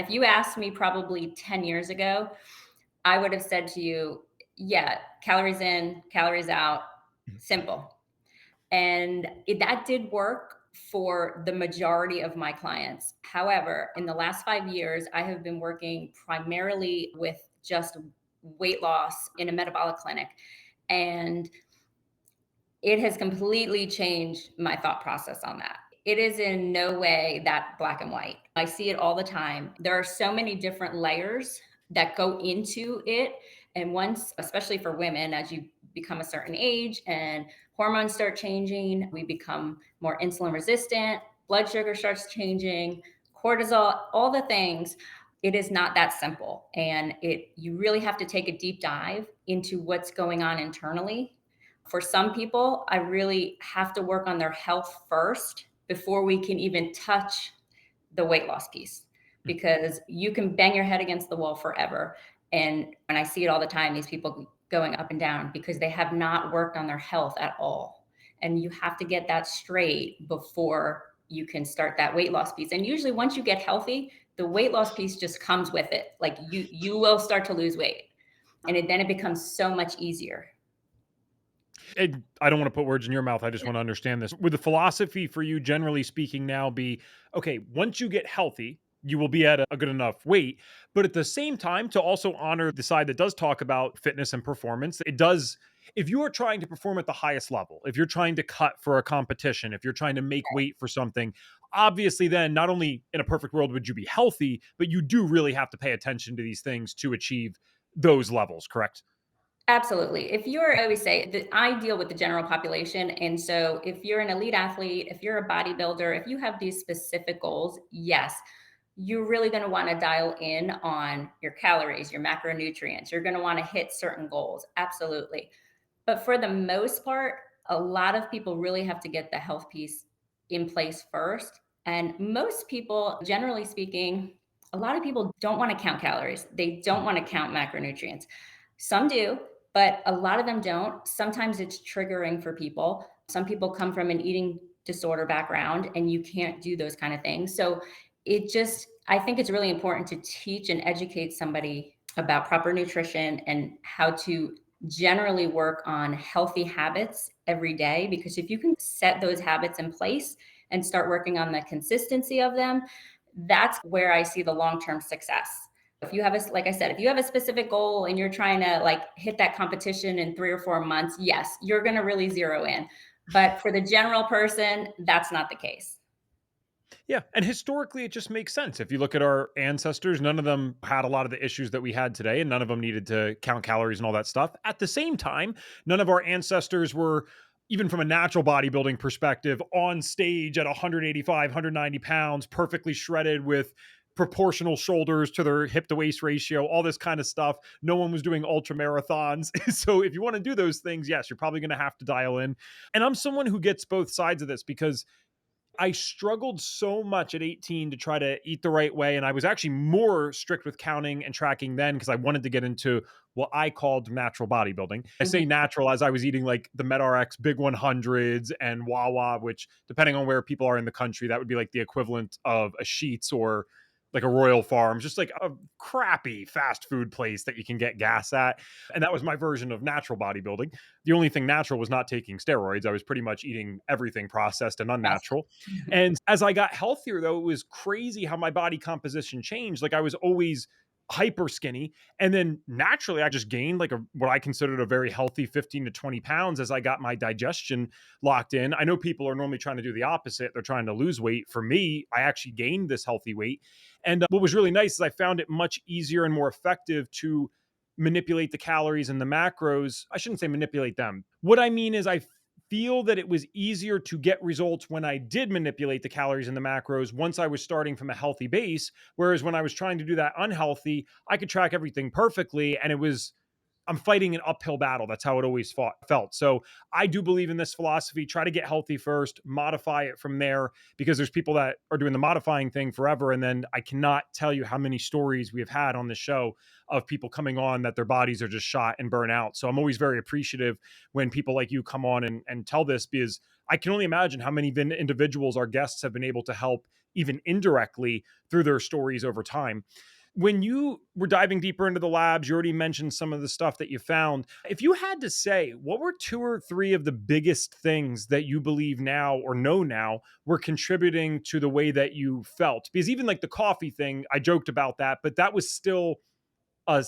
If you asked me probably 10 years ago, I would have said to you, yeah, calories in, calories out, Mhm. simple. And that did work for the majority of my clients. However, in the last 5 years, I have been working primarily with just weight loss in a metabolic clinic. And it has completely changed my thought process on that. It is in no way that black and white. I see it all the time. There are so many different layers that go into it. And once, especially for women, as you become a certain age and hormones start changing, we become more insulin resistant, blood sugar starts changing, cortisol, all the things. It is not that simple. And you really have to take a deep dive into what's going on internally. For some people, I really have to work on their health first before we can even touch the weight loss piece, because you can bang your head against the wall forever. And I see it all the time, these people going up and down because they have not worked on their health at all. And you have to get that straight before you can start that weight loss piece. And usually once you get healthy, the weight loss piece just comes with it. Like you will start to lose weight. And then it becomes so much easier. And I don't want to put words in your mouth. I just want to understand this. Would the philosophy for you, generally speaking, now be okay, once you get healthy, you will be at a good enough weight. But at the same time, to also honor the side that does talk about fitness and performance, it does. If you are trying to perform at the highest level, if you're trying to cut for a competition, if you're trying to make weight for something, obviously, then not only in a perfect world would you be healthy, but you do really have to pay attention to these things to achieve those levels, correct? Absolutely. If you're, I always say that I deal with the general population. And so if you're an elite athlete, if you're a bodybuilder, if you have these specific goals, yes, you're really going to want to dial in on your calories, your macronutrients. You're going to want to hit certain goals. Absolutely. But for the most part, a lot of people really have to get the health piece in place first. And most people, generally speaking, a lot of people don't want to count calories. They don't want to count macronutrients. Some do, but a lot of them don't. Sometimes it's triggering for people. Some people come from an eating disorder background and you can't do those kind of things. So I think it's really important to teach and educate somebody about proper nutrition and how to generally work on healthy habits every day, because if you can set those habits in place and start working on the consistency of them, that's where I see the long-term success. If you have a, like I said, if you have a specific goal and you're trying to like hit that competition in 3 or 4 months, yes, you're going to really zero in. But for the general person, that's not the case. Yeah, and historically, it just makes sense. If you look at our ancestors, none of them had a lot of the issues that we had today, and none of them needed to count calories and all that stuff. At the same time, none of our ancestors were, even from a natural bodybuilding perspective, on stage at 185, 190 pounds, perfectly shredded with proportional shoulders to their hip to waist ratio, all this kind of stuff. No one was doing ultra marathons. So if you want to do those things, yes, you're probably going to have to dial in. And I'm someone who gets both sides of this because I struggled so much at 18 to try to eat the right way, and I was actually more strict with counting and tracking then because I wanted to get into what I called natural bodybuilding. I say Mhm. natural as I was eating like the MedRx Big 100s and Wawa, which depending on where people are in the country, that would be like the equivalent of a Sheetz or like a Royal Farms, just like a crappy fast food place that you can get gas at. And that was my version of natural bodybuilding. The only thing natural was not taking steroids. I was pretty much eating everything processed and Yes. unnatural. And as I got healthier, though, it was crazy how my body composition changed. Like I was always hyper skinny. And then naturally, I just gained like what I considered a very healthy 15 to 20 pounds as I got my digestion locked in. I know people are normally trying to do the opposite. They're trying to lose weight. For me, I actually gained this healthy weight. And what was really nice is I found it much easier and more effective to manipulate the calories and the macros. I shouldn't say manipulate them. What I mean is I feel that it was easier to get results when I did manipulate the calories and the macros once I was starting from a healthy base. Whereas when I was trying to do that unhealthy, I could track everything perfectly. And it was I'm fighting an uphill battle. That's how it always felt. So I do believe in this philosophy. Try to get healthy first, modify it from there, because there's people that are doing the modifying thing forever. And then I cannot tell you how many stories we have had on the show of people coming on that their bodies are just shot and burn out. So I'm always very appreciative when people like you come on and tell this, because I can only imagine how many individuals our guests have been able to help even indirectly through their stories over time. When you were diving deeper into the labs, you already mentioned some of the stuff that you found. If you had to say, what were two or three of the biggest things that you believe now or know now were contributing to the way that you felt? Because even like the coffee thing, I joked about that, but that was still a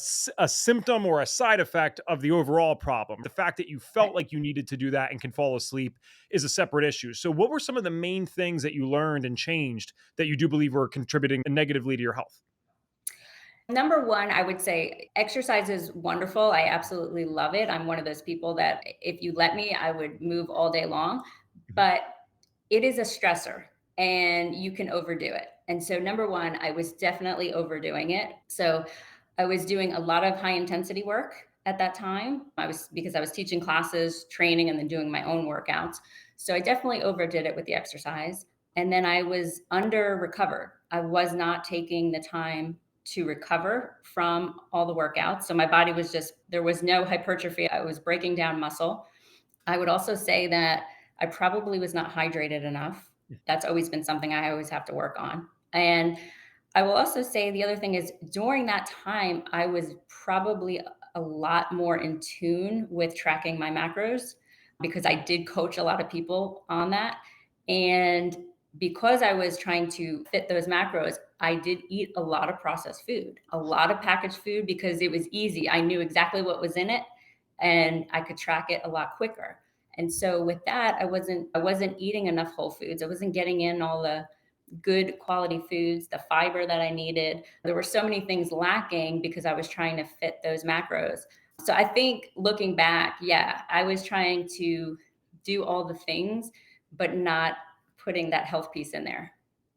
symptom or a side effect of the overall problem. The fact that you felt like you needed to do that and can fall asleep is a separate issue. So, what were some of the main things that you learned and changed that you do believe were contributing negatively to your health? Number one, I would say exercise is wonderful. I absolutely love it. I'm one of those people that if you let me, I would move all day long, Mhm. but it is a stressor and you can overdo it. And so, number one, I was definitely overdoing it. So, I was doing a lot of high intensity work at that time. Because I was teaching classes, training, and then doing my own workouts. So, I definitely overdid it with the exercise. And then I was under recovered. I was not taking the time to recover from all the workouts. So my body was just, there was no hypertrophy. I was breaking down muscle. I would also say that I probably was not hydrated enough. That's always been something I always have to work on. And I will also say the other thing is during that time, I was probably a lot more in tune with tracking my macros because I did coach a lot of people on that. And because I was trying to fit those macros, I did eat a lot of processed food, a lot of packaged food because it was easy. I knew exactly what was in it and I could track it a lot quicker. And so with that, I wasn't eating enough whole foods. I wasn't getting in all the good quality foods, the fiber that I needed. There were so many things lacking because I was trying to fit those macros. So I think looking back, yeah, I was trying to do all the things, but not putting that health piece in there.